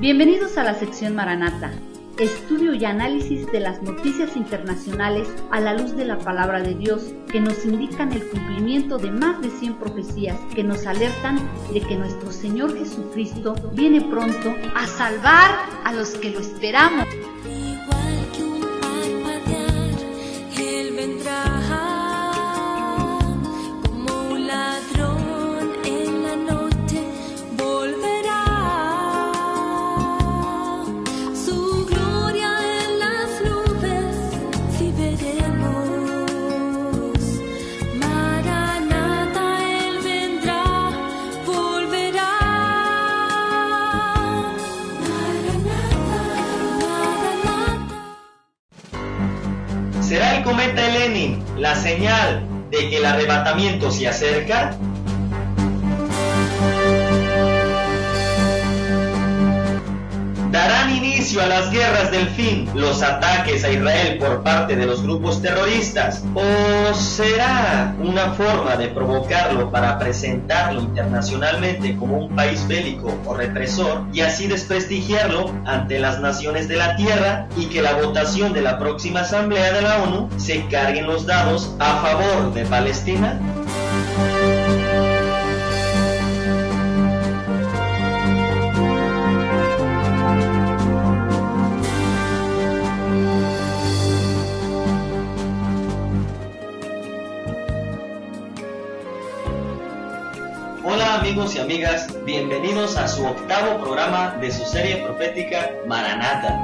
Bienvenidos a la sección Maranata, estudio y análisis de las noticias internacionales a la luz de la palabra de Dios, que nos indican el cumplimiento de más de 100 profecías que nos alertan de que nuestro Señor Jesucristo viene pronto a salvar a los que lo esperamos. Igual que un parpadear, Él vendrá como un ladrón en la noche, volverá. Su gloria en las nubes, si veremos. Maranata, Él vendrá, volverá. ¿Será el cometa Lenin la señal de que el arrebatamiento se acerca? ¿Darán inicio a las guerras del fin los ataques a Israel por parte de los grupos terroristas? ¿O será una forma de provocarlo para presentarlo internacionalmente como un país bélico o represor y así desprestigiarlo ante las naciones de la tierra y que la votación de la próxima Asamblea de la ONU se carguen los dados a favor de Palestina? Hola amigos y amigas, bienvenidos a su octavo programa de su serie profética Maranata.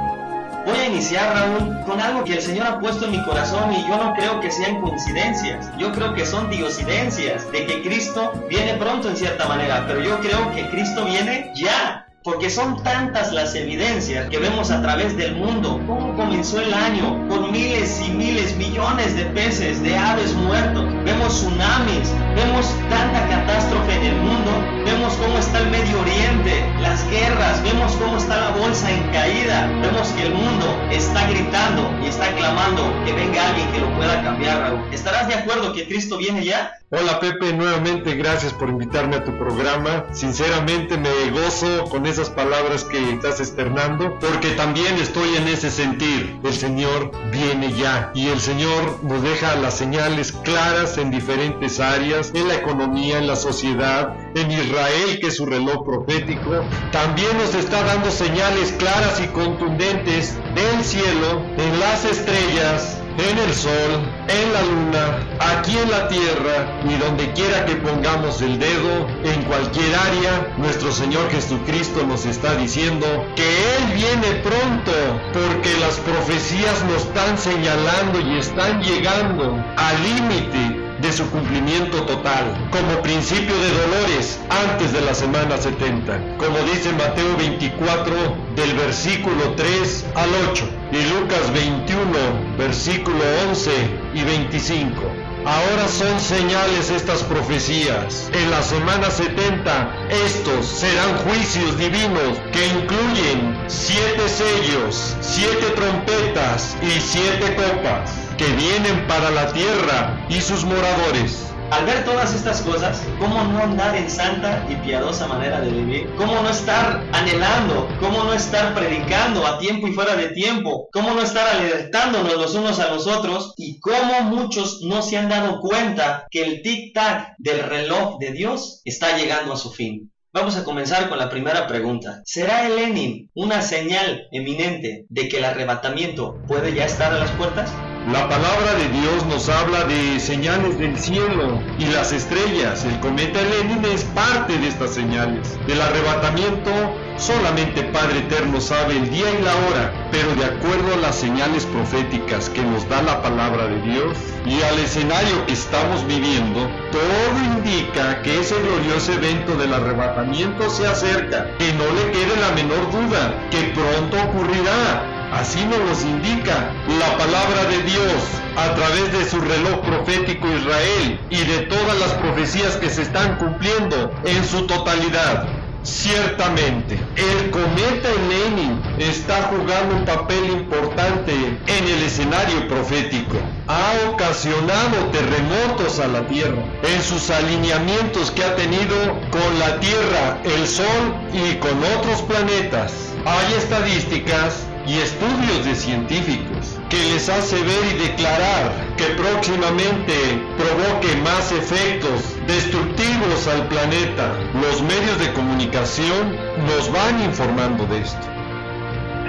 Voy a iniciar, Raúl, con algo que el Señor ha puesto en mi corazón y yo no creo que sean coincidencias, yo creo que son diosidencias de que Cristo viene pronto en cierta manera, pero yo creo que Cristo viene ya. Porque son tantas las evidencias que vemos a través del mundo. Cómo comenzó el año con miles y miles, millones de peces, de aves muertos. Vemos tsunamis, vemos tanta catástrofe en el mundo. Vemos cómo está el Medio Oriente, las guerras, vemos cómo está la bolsa en caída. Vemos que el mundo está gritando y está clamando que venga alguien que lo pueda cambiar, Raúl. ¿Estarás de acuerdo que Cristo viene ya? Hola Pepe, nuevamente gracias por invitarme a tu programa. Sinceramente me gozo con esas palabras que estás externando, porque también estoy en ese sentir. El Señor viene ya y el Señor nos deja las señales claras en diferentes áreas, en la economía, en la sociedad, en Israel, que es su reloj profético. También nos está dando señales claras y contundentes del cielo, en las estrellas, en el sol, en la luna, aquí en la tierra y donde quiera que pongamos el dedo, en cualquier área, nuestro Señor Jesucristo nos está diciendo que Él viene pronto, porque las profecías nos están señalando y están llegando al límite de su cumplimiento total, como principio de dolores antes de la semana 70, como dice Mateo 24 del versículo 3 al 8 y Lucas 21 versículo 11 y 25. Ahora son señales estas profecías. En la semana 70, estos serán juicios divinos que incluyen 7 sellos, 7 trompetas y 7 copas que vienen para la tierra y sus moradores. Al ver todas estas cosas, ¿cómo no andar en santa y piadosa manera de vivir? ¿Cómo no estar anhelando? ¿Cómo no estar predicando a tiempo y fuera de tiempo? ¿Cómo no estar alertándonos los unos a los otros? ¿Y cómo muchos no se han dado cuenta que el tic-tac del reloj de Dios está llegando a su fin? Vamos a comenzar con la primera pregunta. ¿Será el Lenin una señal eminente de que el arrebatamiento puede ya estar a las puertas? La palabra de Dios nos habla de señales del cielo y las estrellas. El cometa Lenin es parte de estas señales. Del arrebatamiento, solamente Padre Eterno sabe el día y la hora, pero de acuerdo a las señales proféticas que nos da la palabra de Dios y al escenario que estamos viviendo, todo indica que ese glorioso evento del arrebatamiento se acerca, que no le quede la menor duda, que pronto ocurrirá. Así nos los indica la palabra de Dios a través de su reloj profético Israel y de todas las profecías que se están cumpliendo en su totalidad. Ciertamente, el cometa Lenin está jugando un papel importante en el escenario profético. Ha ocasionado terremotos a la Tierra en sus alineamientos que ha tenido con la Tierra, el Sol y con otros planetas. Hay estadísticas y estudios de científicos que les hace ver y declarar que próximamente provoque más efectos destructivos al planeta. Los medios de comunicación nos van informando de esto.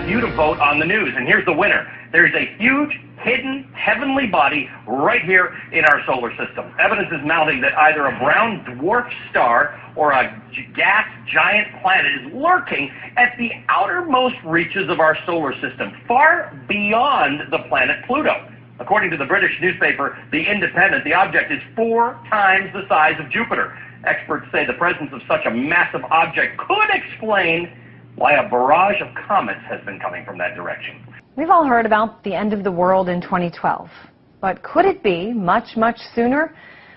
You to vote on the news, and here's the winner. There's a huge, hidden, heavenly body right here in our solar system. Evidence is mounting that either a brown dwarf star or a gas giant planet is lurking at the outermost reaches of our solar system, far beyond the planet Pluto. According to the British newspaper The Independent, the object is 4 times the size of Jupiter. Experts say the presence of such a massive object could explain why a barrage of comets has been coming from that direction. We've all heard about the end of the world in 2012, but could it be much, much sooner?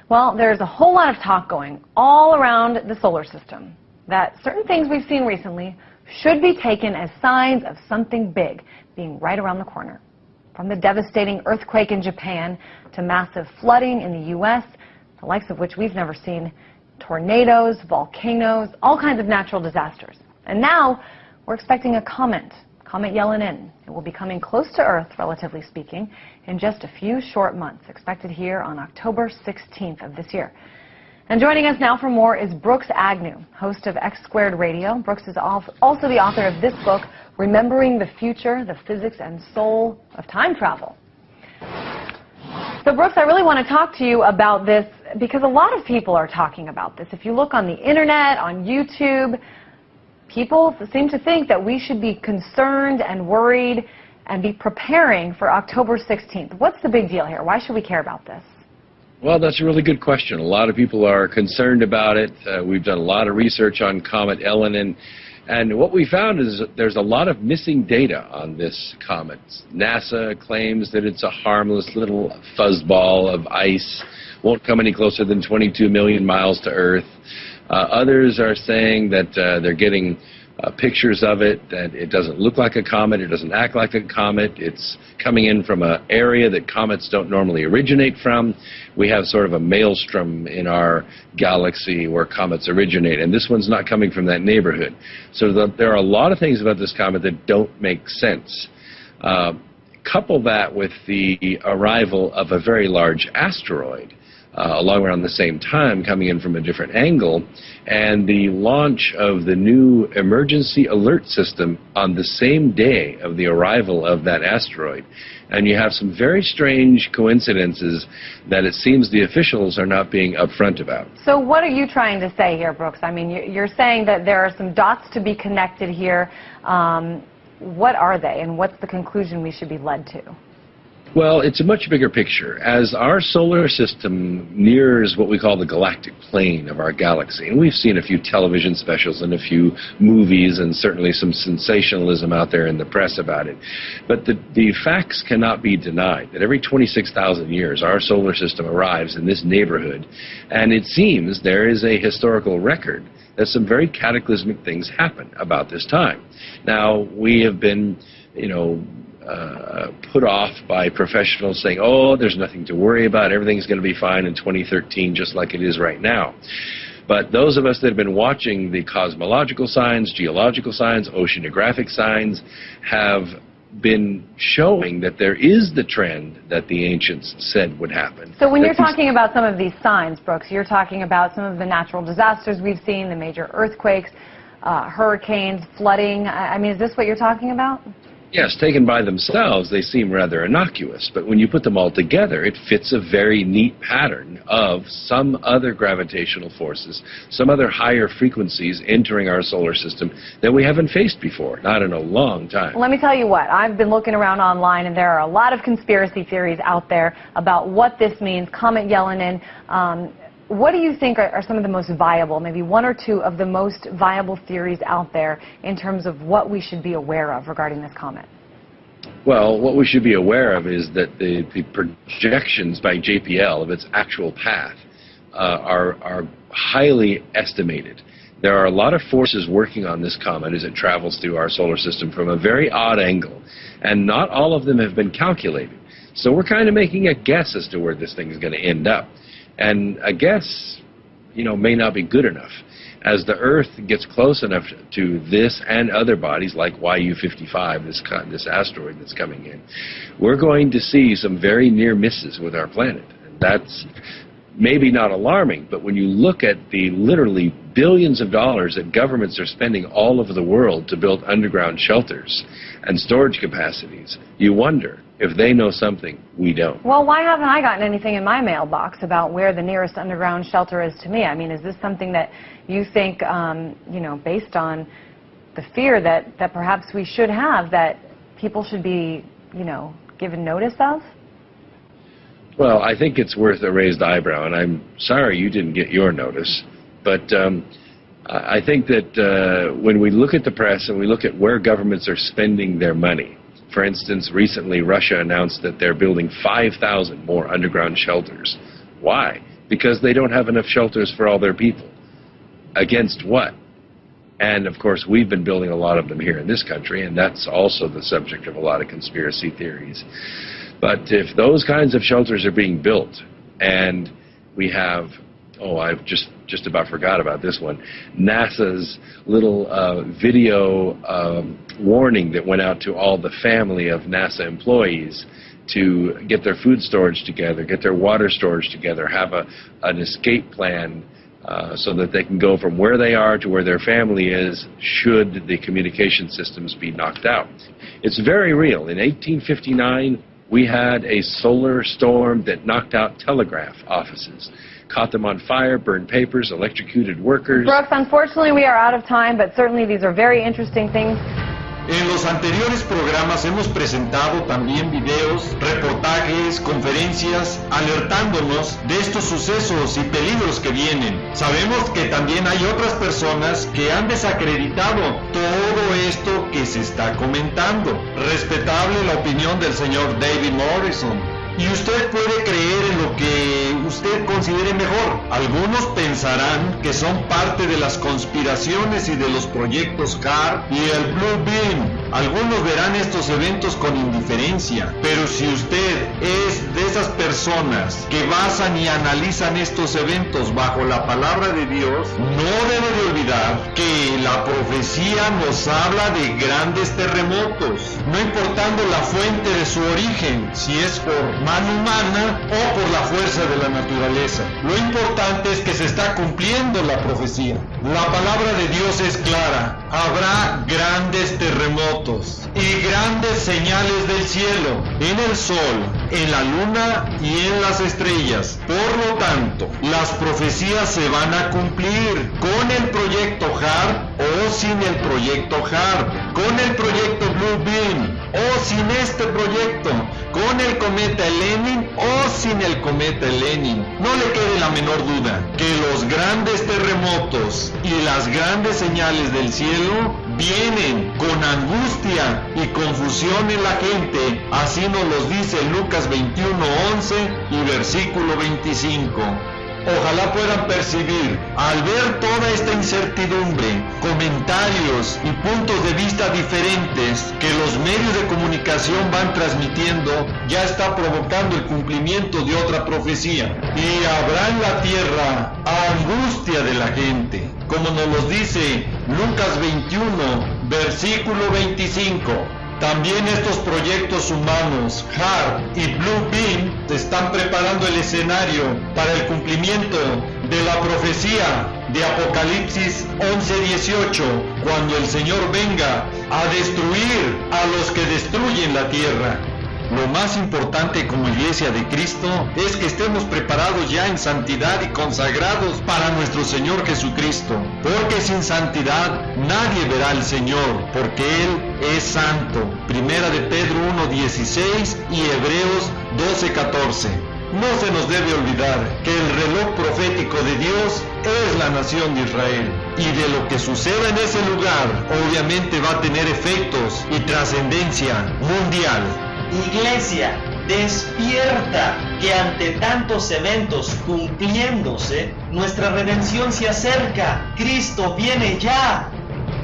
Well, there's a whole lot of talk going all around the solar system that certain things we've seen recently should be taken as signs of something big being right around the corner. From the devastating earthquake in Japan to massive flooding in the U.S., the likes of which we've never seen, tornadoes, volcanoes, all kinds of natural disasters. And now we're expecting a comet Yellen. It will be coming close to Earth, relatively speaking, in just a few short months, expected here on October 16th of this year. And joining us now for more is Brooks Agnew, host of X Squared Radio. Brooks is also the author of this book, Remembering the Future, the Physics and Soul of Time Travel. So, Brooks, I really want to talk to you about this because a lot of people are talking about this. If you look on the internet, on YouTube, people seem to think that we should be concerned and worried and be preparing for October 16th. What's the big deal here? Why should we care about this? Well, that's a really good question. A lot of people are concerned about it. We've done a lot of research on Comet Yellen, and what we found is that there's a lot of missing data on this comet. NASA claims that it's a harmless little fuzzball of ice, won't come any closer than 22 million miles to Earth. Others are saying that they're getting pictures of it, that it doesn't look like a comet, it doesn't act like a comet, it's coming in from an area that comets don't normally originate from. We have sort of a maelstrom in our galaxy where comets originate, and this one's not coming from that neighborhood. So there are a lot of things about this comet that don't make sense. Couple that with the arrival of a very large asteroid along around the same time, coming in from a different angle, and the launch of the new emergency alert system on the same day of the arrival of that asteroid. And you have some very strange coincidences that it seems the officials are not being upfront about. So what are you trying to say here, Brooks? I mean, you're saying that there are some dots to be connected here. What are they, and what's the conclusion we should be led to? Well, it's a much bigger picture. As our solar system nears what we call the galactic plane of our galaxy, and we've seen a few television specials and a few movies and certainly some sensationalism out there in the press about it, but the facts cannot be denied that every 26,000 years our solar system arrives in this neighborhood, and it seems there is a historical record that some very cataclysmic things happen about this time. Now, we have been, put off by professionals saying, oh, there's nothing to worry about, everything's going to be fine in 2013 just like it is right now. But those of us that have been watching the cosmological signs, geological signs, oceanographic signs have been showing that there is the trend that the ancients said would happen. So when you're talking about some of these signs, Brooks, you're talking about some of the natural disasters we've seen, the major earthquakes, hurricanes, flooding. I mean, is this what you're talking about? Yes, taken by themselves, they seem rather innocuous, but when you put them all together, it fits a very neat pattern of some other gravitational forces, some other higher frequencies entering our solar system that we haven't faced before, not in a long time. Let me tell you what, I've been looking around online, and there are a lot of conspiracy theories out there about what this means. Comet Yellen. What do you think are some of the most viable, maybe one or two of the most viable theories out there in terms of what we should be aware of regarding this comet? Well, what we should be aware of is that the projections by JPL of its actual path are highly estimated. There are a lot of forces working on this comet as it travels through our solar system from a very odd angle, and not all of them have been calculated. So we're kind of making a guess as to where this thing is going to end up. And a guess, may not be good enough. As the Earth gets close enough to this and other bodies like YU-55, this asteroid that's coming in, we're going to see some very near misses with our planet. And that's maybe not alarming, but when you look at the literally billions of dollars that governments are spending all over the world to build underground shelters and storage capacities, you wonder if they know something we don't. Well, why haven't I gotten anything in my mailbox about where the nearest underground shelter is to me? I mean, is this something that you think, based on the fear that perhaps we should have, that people should be, given notice of? Well, I think it's worth a raised eyebrow, and I'm sorry you didn't get your notice. But I think that when we look at the press and we look at where governments are spending their money, for instance, recently Russia announced that they're building 5,000 more underground shelters. Why? Because they don't have enough shelters for all their people. Against what? And, of course, we've been building a lot of them here in this country, and that's also the subject of a lot of conspiracy theories. But if those kinds of shelters are being built, and we have, I've just about forgot about this one, NASA's little video warning that went out to all the family of NASA employees to get their food storage together, get their water storage together, have an escape plan so that they can go from where they are to where their family is should the communication systems be knocked out. It's very real. In 1859, we had a solar storm that knocked out telegraph offices, caught them on fire, burned papers, electrocuted workers. Brooks, unfortunately we are out of time, but certainly these are very interesting things. En los anteriores programas hemos presentado también videos, reportajes, conferencias, alertándonos de estos sucesos y peligros que vienen. Sabemos que también hay otras personas que han desacreditado todo esto que se está comentando. Respetable la opinión del señor David Morrison. Y usted puede creer en lo que usted considere mejor. Algunos pensarán que son parte de las conspiraciones y de los proyectos HARP y el Blue Beam. Algunos verán estos eventos con indiferencia. Pero si usted es de esas personas que basan y analizan estos eventos bajo la palabra de Dios, no debe de olvidar que la profecía nos habla de grandes terremotos, no importando la fuente de su origen, si es por mano humana o por la fuerza de la naturaleza. Lo importante es que se está cumpliendo la profecía. La palabra de Dios es clara. Habrá grandes terremotos y grandes señales del cielo, en el sol, en la luna y en las estrellas. Por lo tanto, las profecías se van a cumplir con el proyecto HARP o sin el proyecto HARP, con el proyecto Blue Beam o sin este proyecto, con el cometa Lenin o sin el cometa Lenin. No le quede la menor duda que los grandes terremotos y las grandes señales del cielo vienen con angustia y confusión en la gente. Así nos los dice Lucas 21:11 y versículo 25. Ojalá puedan percibir, al ver toda esta incertidumbre, comentarios y puntos de vista diferentes que los medios de comunicación van transmitiendo, ya está provocando el cumplimiento de otra profecía. Y habrá en la tierra angustia de la gente, como nos lo dice Lucas 21, versículo 25. También estos proyectos humanos, HARP y Blue Beam, están preparando el escenario para el cumplimiento de la profecía de Apocalipsis 11:18, cuando el Señor venga a destruir a los que destruyen la tierra. Lo más importante como iglesia de Cristo es que estemos preparados ya en santidad y consagrados para nuestro Señor Jesucristo, porque sin santidad nadie verá al Señor, porque Él es santo. Primera de Pedro 1:16 y Hebreos 12:14. No se nos debe olvidar que el reloj profético de Dios es la nación de Israel, y de lo que suceda en ese lugar obviamente va a tener efectos y trascendencia mundial. Iglesia, despierta, que ante tantos eventos cumpliéndose, nuestra redención se acerca. Cristo viene ya.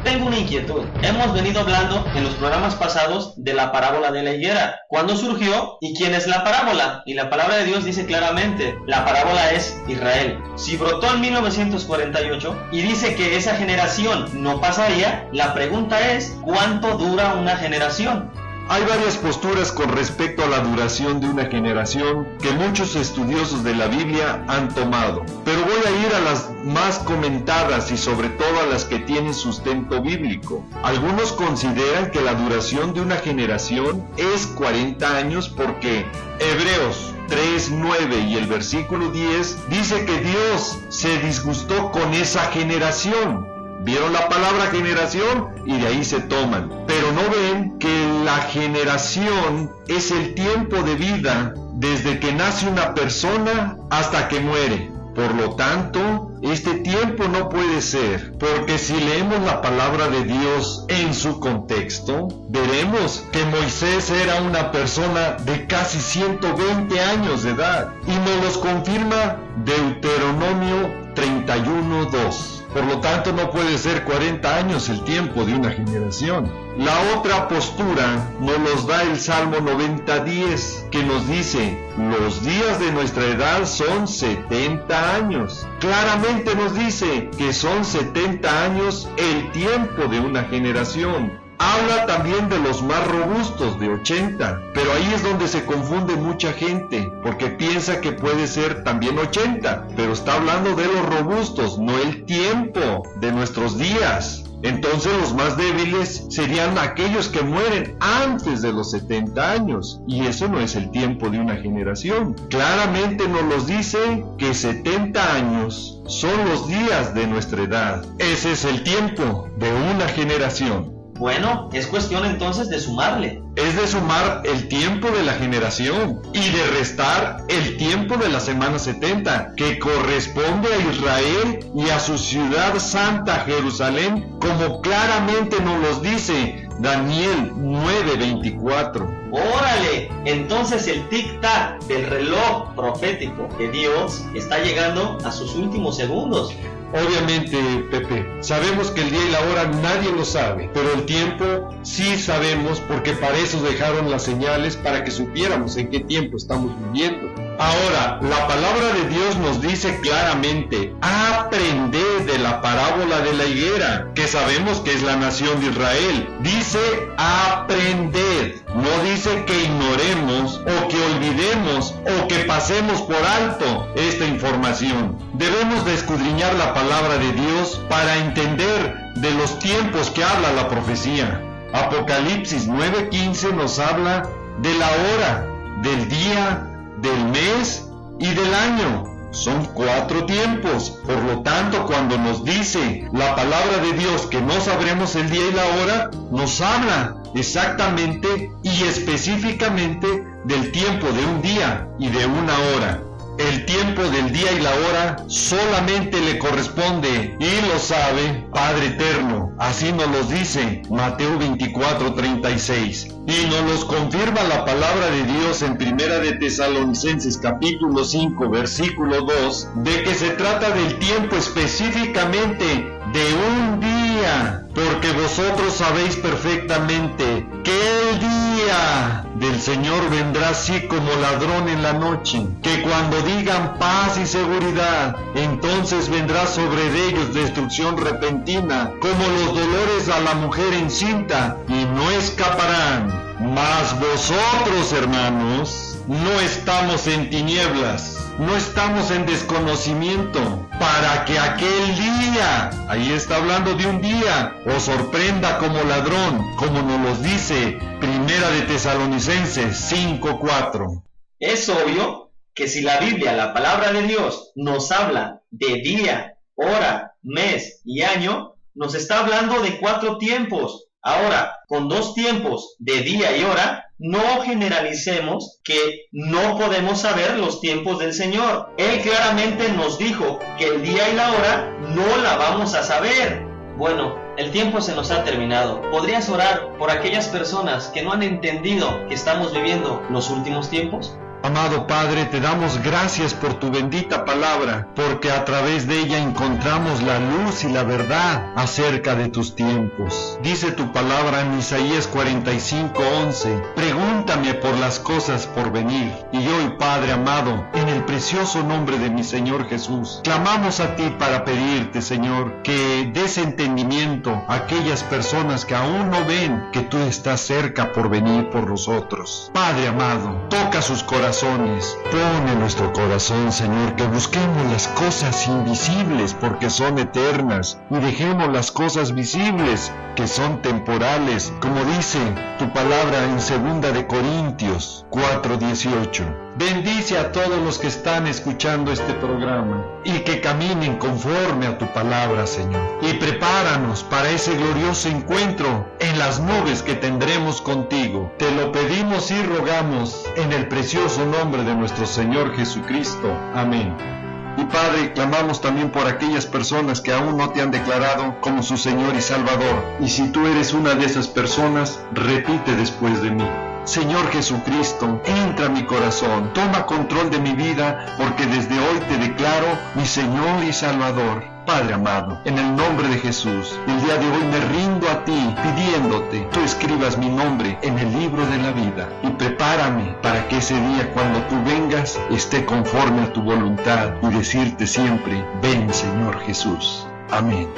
Tengo una inquietud. Hemos venido hablando en los programas pasados de la parábola de la higuera. ¿Cuándo surgió y quién es la parábola? Y la palabra de Dios dice claramente, la parábola es Israel. Si brotó en 1948 y dice que esa generación no pasaría, la pregunta es, ¿cuánto dura una generación? Hay varias posturas con respecto a la duración de una generación que muchos estudiosos de la Biblia han tomado, pero voy a ir a las más comentadas y sobre todo a las que tienen sustento bíblico. Algunos consideran que la duración de una generación es 40 años porque Hebreos 3:9 y el versículo 10 dice que Dios se disgustó con esa generación. Vieron la palabra generación y de ahí se toman. Pero no ven que la generación es el tiempo de vida desde que nace una persona hasta que muere. Por lo tanto, este tiempo no puede ser, porque si leemos la palabra de Dios en su contexto, veremos que Moisés era una persona de casi 120 años de edad, y nos los confirma Deuteronomio 31:2. Por lo tanto, no puede ser 40 años el tiempo de una generación. La otra postura nos los da el Salmo 90:10, que nos dice, los días de nuestra edad son 70 años. Claramente nos dice que son 70 años el tiempo de una generación. Habla también de los más robustos, de 80, pero ahí es donde se confunde mucha gente, porque piensa que puede ser también 80, pero está hablando de los robustos, no el tiempo de nuestros días. Entonces los más débiles serían aquellos que mueren antes de los 70 años, y eso no es el tiempo de una generación. Claramente nos los dice que 70 años son los días de nuestra edad. Ese es el tiempo de una generación. Bueno, es cuestión entonces de sumarle. Es de sumar el tiempo de la generación y de restar el tiempo de la semana 70, que corresponde a Israel y a su ciudad santa Jerusalén, como claramente nos los dice Daniel 9:24. ¡Órale! Entonces el tic-tac del reloj profético de Dios está llegando a sus últimos segundos. Obviamente, Pepe, sabemos que el día y la hora nadie lo sabe, pero el tiempo sí sabemos, porque para eso dejaron las señales, para que supiéramos en qué tiempo estamos viviendo. Ahora, la palabra de Dios nos dice claramente, aprended de la parábola de la higuera, que sabemos que es la nación de Israel. Dice, aprended, no dice que ignoremos, o que olvidemos, o que pasemos por alto esta información. Debemos de escudriñar la palabra de Dios para entender de los tiempos que habla la profecía. Apocalipsis 9:15 nos habla de la hora, del día, del mes y del año. Son 4 tiempos. Por lo tanto, cuando nos dice la palabra de Dios que no sabremos el día y la hora, nos habla exactamente y específicamente del tiempo de un día y de una hora. El tiempo del día y la hora solamente le corresponde, y lo sabe, Padre Eterno. Así nos los dice Mateo 24:36. Y nos los confirma la palabra de Dios en Primera de Tesalonicenses capítulo 5 versículo 2, de que se trata del tiempo específicamente de un día, porque vosotros sabéis perfectamente que el día del Señor vendrá así como ladrón en la noche, que cuando digan paz y seguridad, entonces vendrá sobre ellos destrucción repentina, como los dolores a la mujer encinta, y no escaparán. Mas vosotros, hermanos, no estamos en tinieblas, no estamos en desconocimiento, para que aquel día, ahí está hablando de un día, os sorprenda como ladrón, como nos los dice Primera de Tesalonicenses 5:4. Es obvio que si la Biblia, la palabra de Dios, nos habla de día, hora, mes y año, nos está hablando de 4 tiempos. Ahora, con 2 tiempos de día y hora, no generalicemos que no podemos saber los tiempos del Señor. Él claramente nos dijo que el día y la hora no la vamos a saber. Bueno, El tiempo se nos ha terminado. ¿Podrías orar por aquellas personas que no han entendido que estamos viviendo los últimos tiempos? Amado Padre, te damos gracias por tu bendita palabra, porque a través de ella encontramos la luz y la verdad acerca de tus tiempos. Dice tu palabra en Isaías 45:11, pregúntame por las cosas por venir. Y hoy, Padre amado, en el precioso nombre de mi Señor Jesús, clamamos a ti para pedirte, Señor, que des entendimiento a aquellas personas que aún no ven que tú estás cerca por venir por nosotros. Padre amado, toca sus corazones. Pon en nuestro corazón, Señor, que busquemos las cosas invisibles porque son eternas y dejemos las cosas visibles que son temporales, como dice tu palabra en 2 de Corintios 4:18. Bendice a todos los que están escuchando este programa y que caminen conforme a tu palabra, Señor. Y prepáranos para ese glorioso encuentro en las nubes que tendremos contigo. Te lo pedimos y rogamos en el precioso nombre de nuestro Señor Jesucristo. Amén. Y Padre, clamamos también por aquellas personas que aún no te han declarado como su Señor y Salvador. Y si tú eres una de esas personas, repite después de mí: Señor Jesucristo, entra a mi corazón, toma control de mi vida, porque desde hoy te declaro mi Señor y Salvador. Padre amado, en el nombre de Jesús, el día de hoy me rindo a ti, pidiéndote, tú escribas mi nombre en el libro de la vida y prepárame para que ese día cuando tú vengas esté conforme a tu voluntad y decirte siempre: ven, Señor Jesús. Amén.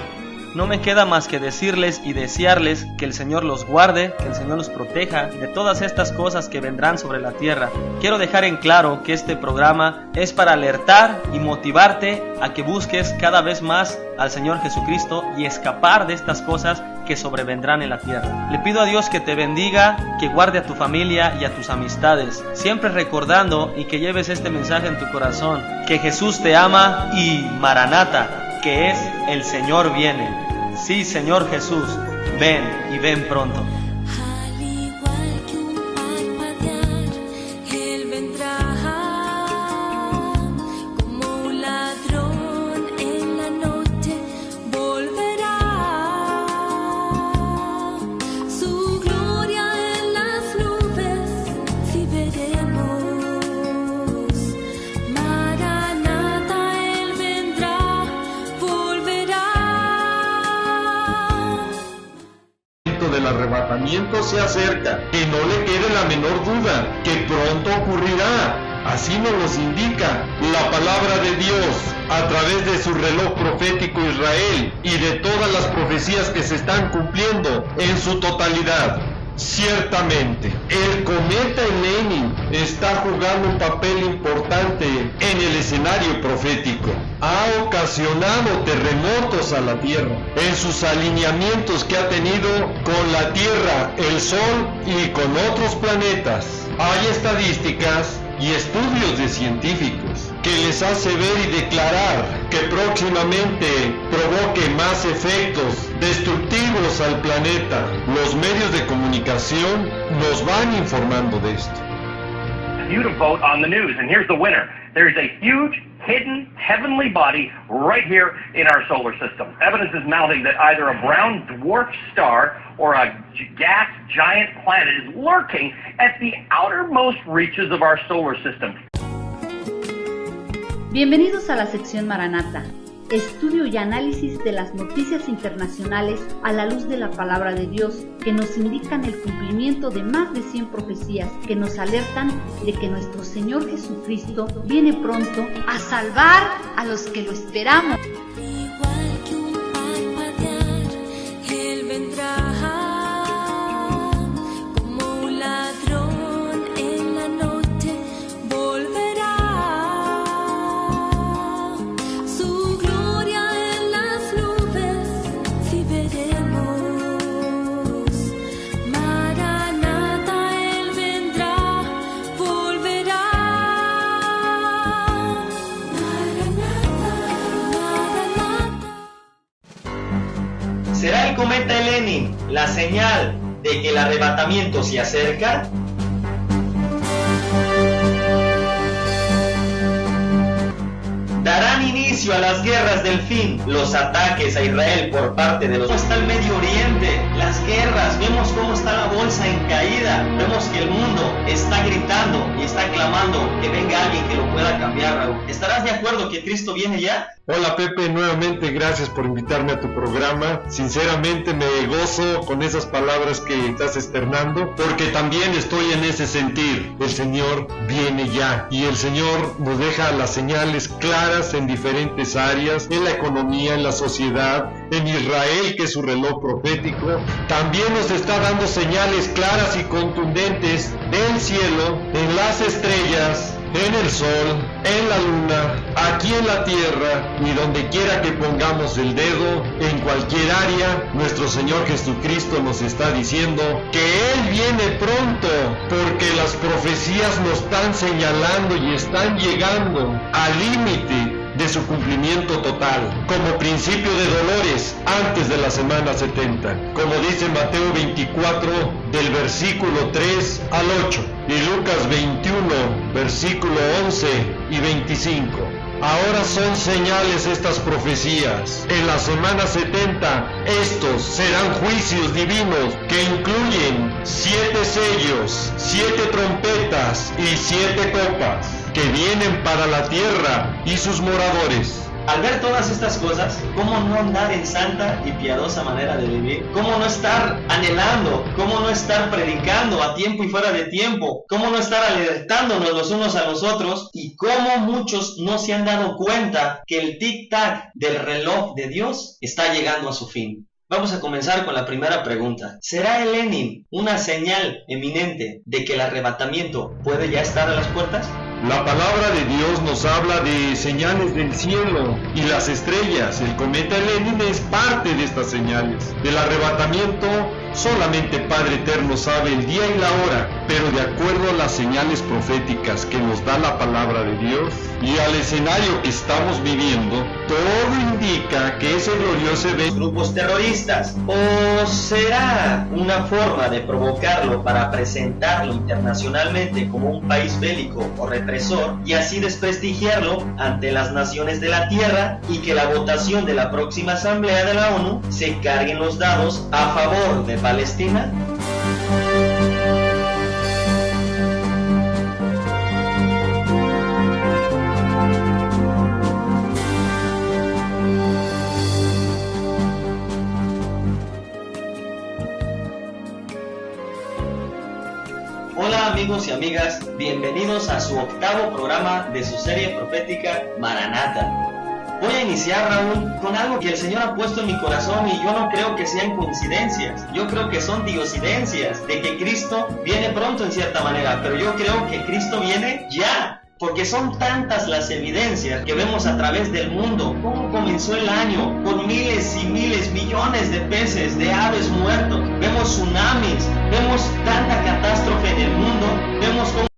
No me queda más que decirles y desearles que el Señor los guarde, que el Señor los proteja de todas estas cosas que vendrán sobre la tierra. Quiero dejar en claro que este programa es para alertar y motivarte a que busques cada vez más al Señor Jesucristo y escapar de estas cosas que sobrevendrán en la tierra. Le pido a Dios que te bendiga, que guarde a tu familia y a tus amistades, siempre recordando y que lleves este mensaje en tu corazón, que Jesús te ama y Maranata, que es el Señor viene. Sí, Señor Jesús, ven y ven pronto. Al igual que un parpadear, Él vendrá como un ladrón en la noche, volverá. Su gloria en las nubes, si veremos. Maranata, Él vendrá, volverá. Del arrebatamiento se acerca, que no le quede la menor duda, que pronto ocurrirá. Así nos los indica la palabra de Dios a través de su reloj profético Israel y de todas las profecías que se están cumpliendo en su totalidad. Ciertamente, el cometa Lenin está jugando un papel importante en el escenario profético. Ha ocasionado terremotos a la Tierra en sus alineamientos que ha tenido con la Tierra, el Sol y con otros planetas. Hay estadísticas y estudios de científicos que les hace ver y declarar que próximamente provoque más efectos destructivos al planeta. Los medios de comunicación nos van informando de esto. You to vote on the news, and here's the winner. There's a huge, hidden, heavenly body right here in our solar system. Evidence is mounting that either a brown dwarf star or a gas giant planet is lurking at the outermost reaches of our solar system. Bienvenidos a la sección Maranata, estudio y análisis de las noticias internacionales a la luz de la palabra de Dios, que nos indican el cumplimiento de más de 100 profecías que nos alertan de que nuestro Señor Jesucristo viene pronto a salvar a los que lo esperamos. Igual que un parpadear, Él vendrá como un ladrón en la noche, volverá. Su gloria en las nubes, si veremos. Maranata, Él vendrá, volverá. ¿Será el cometa Lenin la señal de que el arrebatamiento se acerca? darán inicio a las guerras del fin, los ataques a Israel por parte de los... ¿Cómo está el Medio Oriente? Las guerras, vemos cómo está la bolsa en caída, vemos que el mundo está gritando y está clamando que venga alguien que lo pueda cambiar, Raúl. ¿Estarás de acuerdo que Cristo viene ya? Hola Pepe, nuevamente gracias por invitarme a tu programa. Sinceramente me gozo con esas palabras que estás externando, porque también estoy en ese sentir. El Señor viene ya y el Señor nos deja las señales claras en diferentes áreas, en la economía, en la sociedad, en Israel, que es su reloj profético. También nos está dando señales claras y contundentes del cielo, en las estrellas, en el sol, en la luna, aquí en la tierra y donde quiera que pongamos el dedo, en cualquier área, nuestro Señor Jesucristo nos está diciendo que Él viene pronto, porque las profecías nos están señalando y están llegando al límite de su cumplimiento total, como principio de dolores antes de la semana 70, como dice Mateo 24 del versículo 3 al 8 y Lucas 21 versículo 11 y 25. Ahora son señales estas profecías. En la semana 70 estos serán juicios divinos que incluyen 7 sellos, 7 trompetas y 7 copas que vienen para la tierra y sus moradores. Al ver todas estas cosas, ¿cómo no andar en santa y piadosa manera de vivir? ¿Cómo no estar anhelando? ¿Cómo no estar predicando a tiempo y fuera de tiempo? ¿Cómo no estar alertándonos los unos a los otros? ¿Y cómo muchos no se han dado cuenta que el tic-tac del reloj de Dios está llegando a su fin? Vamos a comenzar con la primera pregunta. ¿Será el Lenin una señal eminente de que el arrebatamiento puede ya estar a las puertas? La palabra de Dios nos habla de señales del cielo y las estrellas. El cometa Lenin es parte de estas señales. Del arrebatamiento, solamente Padre Eterno sabe el día y la hora, pero de acuerdo a las señales proféticas que nos da la palabra de Dios y al escenario que estamos viviendo, todo indica que ese glorioso evento... Grupos terroristas, ¿o será una forma de provocarlo para presentarlo internacionalmente como un país bélico o represor y así desprestigiarlo ante las naciones de la tierra y que la votación de la próxima asamblea de la ONU se carguen los dados a favor de Palestina? Hola amigos y amigas, bienvenidos a su octavo programa de su serie profética Maranata. Voy a iniciar, Raúl, con algo que el Señor ha puesto en mi corazón y yo no creo que sean coincidencias, yo creo que son diosidencias, de que Cristo viene pronto en cierta manera, pero yo creo que Cristo viene ya. Porque son tantas las evidencias que vemos a través del mundo, cómo comenzó el año, con miles y miles, millones de peces, de aves muertos, vemos tsunamis, vemos tanta catástrofe en el mundo, vemos cómo